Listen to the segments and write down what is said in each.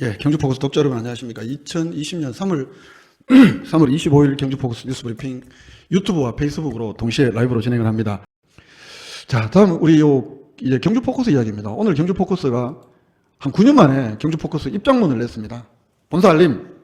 예, 경주포커스 독자 여러분 안녕하십니까. 2020년 3월 25일 경주포커스 뉴스브리핑 유튜브와 페이스북으로 동시에 라이브로 진행을 합니다. 자, 다음 우리 이제 경주포커스 이야기입니다. 오늘 경주포커스가 한 9년 만에 경주포커스 입장문을 냈습니다. 본사 알림.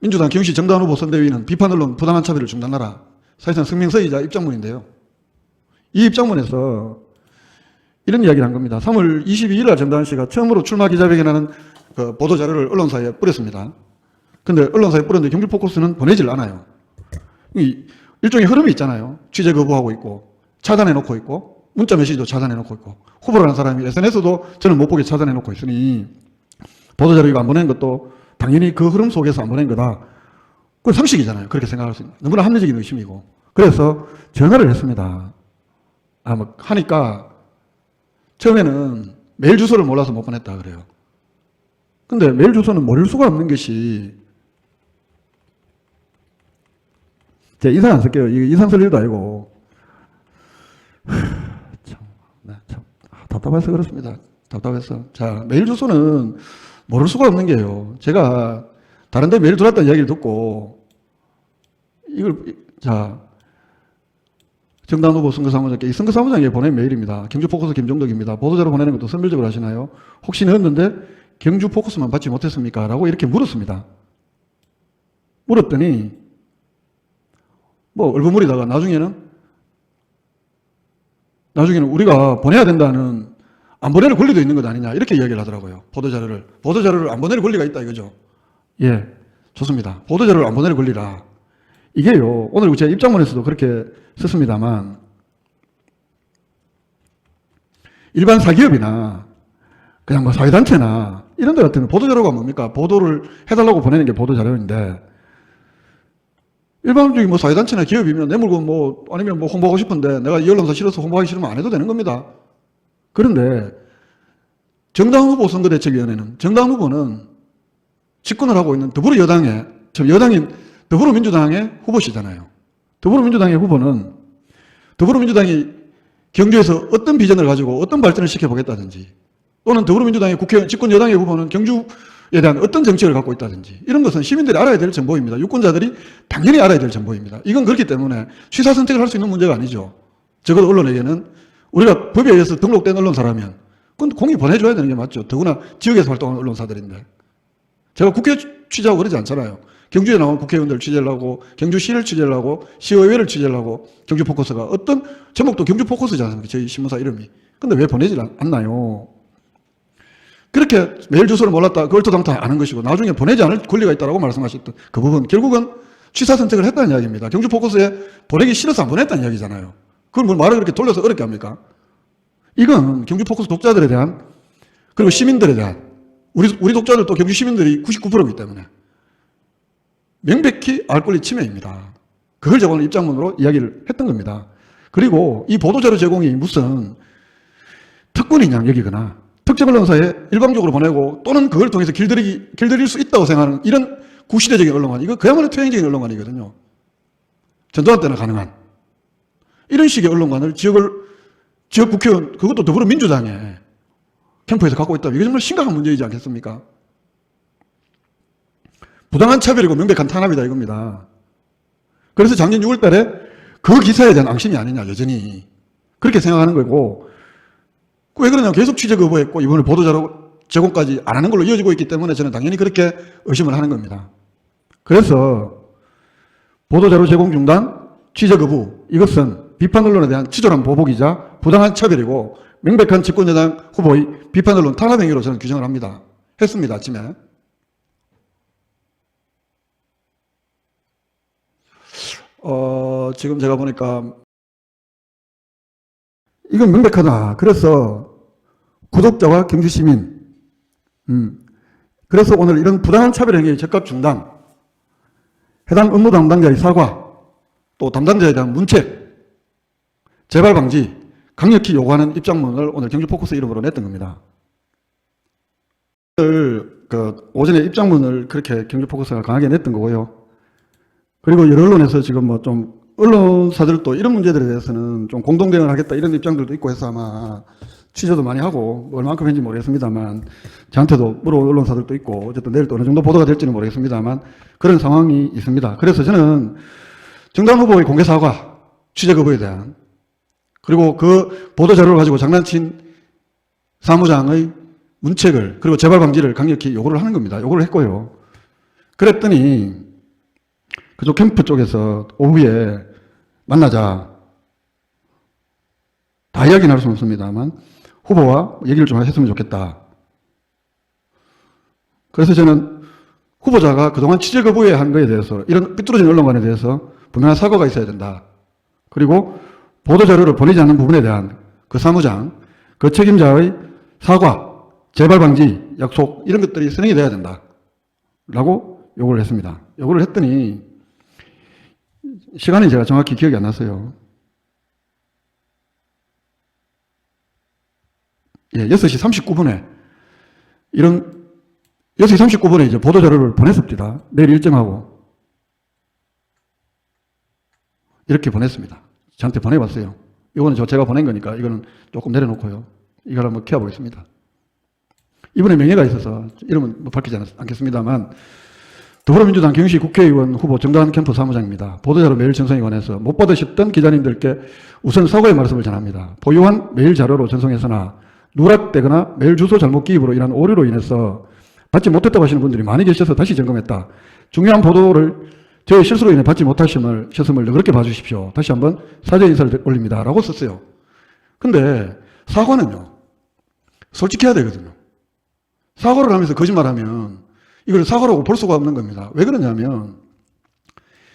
민주당 경시 정당 후보 선대위는 비판 언론 부당한 차별을 중단하라. 사실상 성명서이자 입장문인데요. 이 입장문에서 이런 이야기를 한 겁니다. 3월 22일 날 정다은 씨가 처음으로 출마 기자회견하는 그 보도자료를 언론사에 뿌렸습니다. 근데 언론사에 뿌렸는데 경주포커스는 보내질 않아요. 일종의 흐름이 있잖아요. 취재 거부하고 있고, 차단해 놓고 있고, 문자 메시지도 차단해 놓고 있고, 후보라는 사람이 SNS도 저는 못 보게 차단해 놓고 있으니, 보도자료 이거 안 보낸 것도 당연히 그 흐름 속에서 안 보낸 거다. 그건 상식이잖아요. 그렇게 생각할 수 있는. 너무나 합리적인 의심이고. 그래서 전화를 했습니다. 하니까, 처음에는 메일 주소를 몰라서 못 보냈다 그래요. 근데 메일 주소는 모를 수가 없는 것이, 제가 인상 안 쓸게요. 이게 인상 쓸 일도 아니고. 참 답답해서 그렇습니다. 답답해서. 자, 메일 주소는 모를 수가 없는 게요. 제가 다른 데 메일 들어왔다는 이야기를 듣고, 정당 후보 선거사무장께, 이 선거사무장에 보낸 메일입니다. 경주포커스 김종덕입니다. 보도자료 보내는 것도 선별적으로 하시나요? 혹시 넣었는데 경주포커스만 받지 못했습니까? 라고 이렇게 물었습니다. 물었더니 얼버무리다가 나중에는 우리가 보내야 된다는, 안 보내는 권리도 있는 것 아니냐 이렇게 이야기를 하더라고요. 보도자료를 안 보낼 권리가 있다 이거죠. 예, 좋습니다. 보도자료를 안 보낼 권리라. 이게요, 오늘 제 입장문에서도 그렇게 썼습니다만, 일반 사기업이나 그냥 사회단체나 이런 데 같은 보도자료가 뭡니까? 보도를 해달라고 보내는 게 보도자료인데, 일반적인 사회단체나 기업이면 내 물건 아니면 홍보하고 싶은데 내가 이 언론사 싫어서 홍보하기 싫으면 안 해도 되는 겁니다. 그런데 정당 후보 선거대책위원회는, 정당 후보는 집권을 하고 있는 여당인 더불어민주당의 후보시잖아요. 더불어민주당의 후보는 더불어민주당이 경주에서 어떤 비전을 가지고 어떤 발전을 시켜보겠다든지, 또는 더불어민주당의 국회의원, 집권 여당의 후보는 경주에 대한 어떤 정책을 갖고 있다든지, 이런 것은 시민들이 알아야 될 정보입니다. 유권자들이 당연히 알아야 될 정보입니다. 이건 그렇기 때문에 취사선택을 할 수 있는 문제가 아니죠. 적어도 언론에게는 우리가 법에 의해서 등록된 언론사라면 그건 공이 보내줘야 되는 게 맞죠. 더구나 지역에서 활동하는 언론사들인데. 제가 국회 취재하고 그러지 않잖아요. 경주에 나온 국회의원들 취재를 하고, 경주시를 취재를 하고, 시의회를 취재를 하고, 경주포커스가 어떤 제목도 경주포커스지 않습니까? 저희 신문사 이름이. 근데 왜 보내질 않나요? 그렇게 메일 주소를 몰랐다, 그걸 토당토 아는 것이고, 나중에 보내지 않을 권리가 있다고 말씀하셨던 그 부분, 결국은 취사 선택을 했다는 이야기입니다. 경주포커스에 보내기 싫어서 안 보냈다는 이야기잖아요. 그걸 말을 그렇게 돌려서 어렵게 합니까? 이건 경주포커스 독자들에 대한, 그리고 시민들에 대한, 우리 독자들도 경주 시민들이 99%이기 때문에 명백히 알 권리 침해입니다. 그걸 제가 오늘 입장문으로 이야기를 했던 겁니다. 그리고 이 보도자료 제공이 무슨 특권이냐 여기거나 특정 언론사에 일방적으로 보내고, 또는 그걸 통해서 길들일 수 있다고 생각하는 이런 구시대적인 언론관, 이거 그야말로 퇴행적인 언론관이거든요. 전두환 때나 가능한 이런 식의 언론관을 지역 국회의원, 그것도 더불어민주당의 캠프에서 갖고 있다면 이게 정말 심각한 문제이지 않겠습니까? 부당한 차별이고 명백한 탄압이다 이겁니다. 그래서 작년 6월 달에 그 기사에 대한 앙심이 아니냐, 여전히 그렇게 생각하는 거고, 왜 그러냐면 계속 취재 거부했고 이번에 보도자료 제공까지 안 하는 걸로 이어지고 있기 때문에 저는 당연히 그렇게 의심을 하는 겁니다. 그래서 보도자료 제공 중단, 취재 거부, 이것은 비판 언론에 대한 치졸한 보복이자 부당한 차별이고 명백한 집권여당 후보의 비판 언론 탄압 행위로 저는 규정을 합니다. 했습니다, 아침에. 지금 제가 보니까 이건 명백하다. 그래서 구독자와 경주시민, 그래서 오늘 이런 부당한 차별 행위의 적극 중단, 해당 업무 담당자의 사과, 또 담당자에 대한 문책, 재발 방지 강력히 요구하는 입장문을 오늘 경주포커스 이름으로 냈던 겁니다. 오전에 입장문을 그렇게 경주포커스가 강하게 냈던 거고요. 그리고 여러 언론에서 지금 언론사들도 이런 문제들에 대해서는 좀 공동 대응을 하겠다 이런 입장들도 있고 해서 아마 취재도 많이 하고 얼만큼 했는지 모르겠습니다만 저한테도 물어온 언론사들도 있고 어쨌든 내일 또 어느 정도 보도가 될지는 모르겠습니다만 그런 상황이 있습니다. 그래서 저는 정당 후보의 공개 사과, 취재 거부에 대한 그리고 그 보도 자료를 가지고 장난친 사무장의 문책을 그리고 재발 방지를 강력히 요구를 하는 겁니다. 요구를 했고요. 그랬더니 그쪽 캠프 쪽에서 오후에 만나자. 다 이야기는 할 수는 없습니다만 후보와 얘기를 좀 했으면 좋겠다. 그래서 저는 후보자가 그동안 취재 거부에 한 거에 대해서 이런 삐뚤어진 언론관에 대해서 분명한 사과가 있어야 된다. 그리고 보도자료를 보내지 않는 부분에 대한 그 사무장, 그 책임자의 사과, 재발 방지, 약속 이런 것들이 선행이 돼야 된다. 라고 요구를 했습니다. 요구를 했더니 시간이 제가 정확히 기억이 안 났어요. 예, 6시 39분에 이런 6시 39분에 이제 보도자료를 보냈습니다. 내일 일정하고 이렇게 보냈습니다. 저한테 보내봤어요. 이거는 제가 보낸 거니까 이거는 조금 내려놓고요. 이걸 한번 키워보겠습니다. 이번에 명예가 있어서 이름은 밝히지 않겠습니다만 더불어민주당 경시 국회의원 후보 정다은 캠프 사무장입니다. 보도자료 메일 전송에 관해서 못 받으셨던 기자님들께 우선 사과의 말씀을 전합니다. 보유한 메일 자료로 전송했으나 누락되거나 메일 주소 잘못 기입으로 인한 오류로 인해서 받지 못했다고 하시는 분들이 많이 계셔서 다시 점검했다. 중요한 보도를 저의 실수로 인해 받지 못하셨음을 그렇게 봐주십시오. 다시 한번 사죄 인사를 올립니다. 라고 썼어요. 근데 사과는요. 솔직해야 되거든요. 사과를 하면서 거짓말하면 이걸 사과라고 볼 수가 없는 겁니다. 왜 그러냐면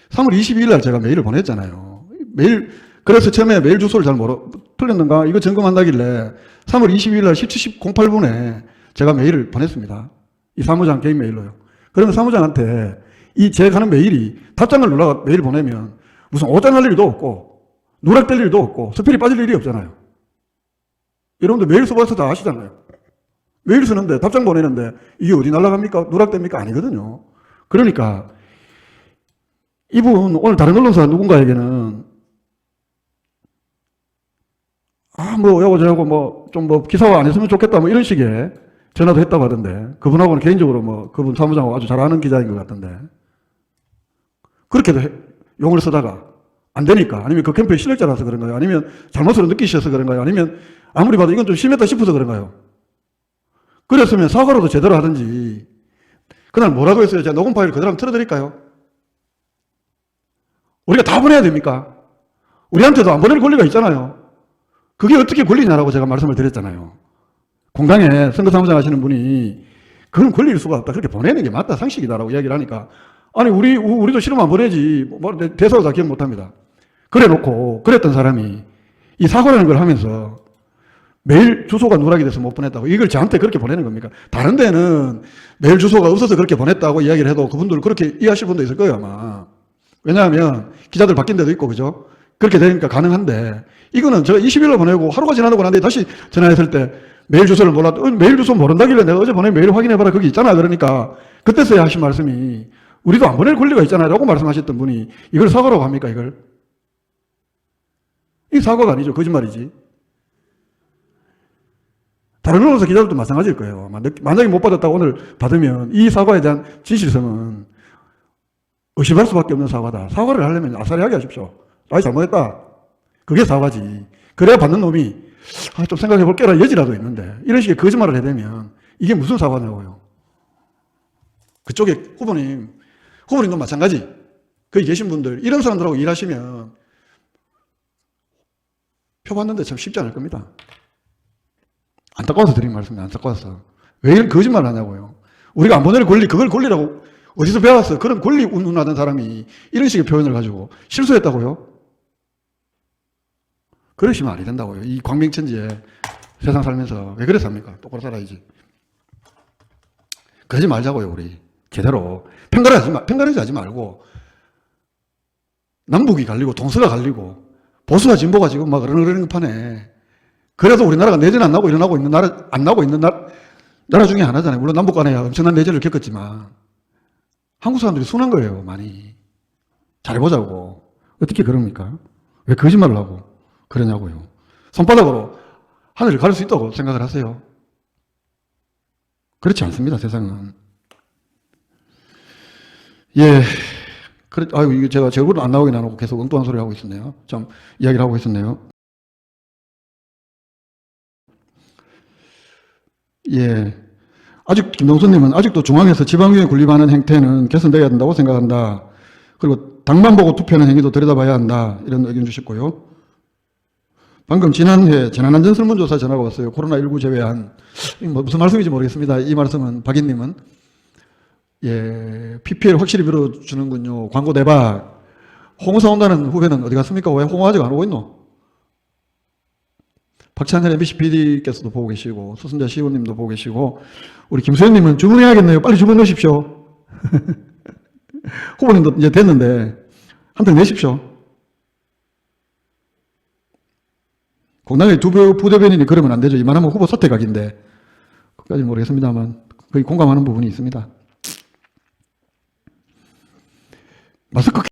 3월 22일 날 제가 메일을 보냈잖아요. 그래서 처음에 메일 주소를 잘 틀렸는가 이거 점검한다길래 3월 22일 날 17시 08분에 제가 메일을 보냈습니다. 이 사무장 개인 메일로요. 그러면 사무장한테 제가 하는 메일이 답장을 눌러서 메일 보내면 무슨 오장할 일도 없고 누락될 일도 없고 스펠이 빠질 일이 없잖아요. 여러분들 메일 써봐서 다 아시잖아요. 메일 쓰는데 답장 보내는데 이게 어디 날아갑니까? 누락됩니까? 아니거든요. 그러니까 이분 오늘 다른 언론사 누군가에게는 여고 기사화 안 했으면 좋겠다 이런 식의 전화도 했다고 하던데 그분하고는 개인적으로 그분 사무장하고 아주 잘 아는 기자인 것 같던데 그렇게도 용을 쓰다가 안 되니까 아니면 그 캠프의 실력자라서 그런가요? 아니면 잘못을 느끼셔서 그런가요? 아니면 아무리 봐도 이건 좀 심했다 싶어서 그런가요? 그랬으면 사과로도 제대로 하든지 그날 뭐라고 했어요? 제가 녹음 파일 그대로 한번 틀어드릴까요? 우리가 다 보내야 됩니까? 우리한테도 안 보낼 권리가 있잖아요. 그게 어떻게 권리냐라고 제가 말씀을 드렸잖아요. 공당에 선거사무장 하시는 분이 그건 권리일 수가 없다. 그렇게 보내는 게 맞다. 상식이다라고 이야기를 하니까 아니 우리도 싫으면 안 보내지. 대사로 다 기억 못합니다. 그래 놓고 그랬던 사람이 이 사과라는 걸 하면서 메일 주소가 누락이 돼서 못 보냈다고 이걸 저한테 그렇게 보내는 겁니까? 다른 데는 메일 주소가 없어서 그렇게 보냈다고 이야기를 해도 그분들 그렇게 이해하실 분도 있을 거예요 아마. 왜냐하면 기자들 바뀐 데도 있고 그죠? 그렇게 되니까 가능한데 이거는 제가 20일로 보내고 하루가 지나고 난데 다시 전화했을 때 메일 주소를 몰랐다. 메일 주소 모른다길래 내가 어제 보낸 메일 확인해봐라 거기 있잖아. 그러니까 그때서야 하신 말씀이 우리도 안 보낼 권리가 있잖아요 라고 말씀하셨던 분이 이걸 사과라고 합니까 이걸? 이 사과가 아니죠. 거짓말이지. 다른 언론사 기자들도 마찬가지일 거예요. 만약에 못 받았다고 오늘 받으면 이 사과에 대한 진실성은 의심할 수밖에 없는 사과다. 사과를 하려면 아싸리하게 하십시오. 잘못했다. 그게 사과지. 그래야 받는 놈이 좀 생각해 볼게라 여지라도 있는데 이런 식의 거짓말을 해대면 이게 무슨 사과냐고요. 그쪽에 후보님도 마찬가지. 거기 계신 분들 이런 사람들하고 일하시면 표 받는데 참 쉽지 않을 겁니다. 안타까워서 드린 말씀입니다. 안타까워서. 왜 이런 거짓말을 하냐고요. 우리가 안 보낼 권리, 그걸 권리라고 어디서 배웠어? 그런 권리 운운하던 사람이 이런 식의 표현을 가지고 실수했다고요? 그러시면 안 된다고요. 이 광명천지에 세상 살면서 왜 그래 삽니까? 똑바로 살아야지. 그러지 말자고요, 우리. 제대로. 편가르지 하지 말고 남북이 갈리고 동서가 갈리고 보수와 진보가 지금 막 어른어른 판에 그래도 우리나라가 내전 안 나고 있는 나라 중에 하나잖아요. 물론 남북 간에 엄청난 내전을 겪었지만 한국 사람들이 순한 거예요, 많이. 잘해보자고. 어떻게 그럽니까? 왜 거짓말을 하고 그러냐고요. 손바닥으로 하늘을 가를 수 있다고 생각을 하세요? 그렇지 않습니다, 세상은. 예. 아유, 이게 제가 제 얼굴은 안 나오긴 안 하고 계속 엉뚱한 소리 하고 있었네요. 참, 이야기를 하고 있었네요. 예. 김동수님은 아직도 중앙에서 지방위에 군림하는 행태는 개선되어야 된다고 생각한다. 그리고 당만 보고 투표하는 행위도 들여다봐야 한다. 이런 의견 주셨고요. 방금 지난해 재난안전 설문조사 전화가 왔어요. 코로나19 제외한. 무슨 말씀인지 모르겠습니다. 이 말씀은 박인님은. 예, PPL 확실히 밀어주는군요. 광고 대박. 홍어 사온다는 후배는 어디 갔습니까? 왜 홍어 아직 안 오고 있노? 박찬현 MBC PD께서도 보고 계시고, 수순자 시호님도 보고 계시고, 우리 김수현님은 주문해야겠네요. 빨리 주문 넣으십시오. 후보님도 이제 됐는데, 한 통 내십시오. 공당의 두 부대변인이 그러면 안 되죠. 이만하면 후보 사퇴각인데, 그까지 모르겠습니다만, 거의 공감하는 부분이 있습니다. 마스크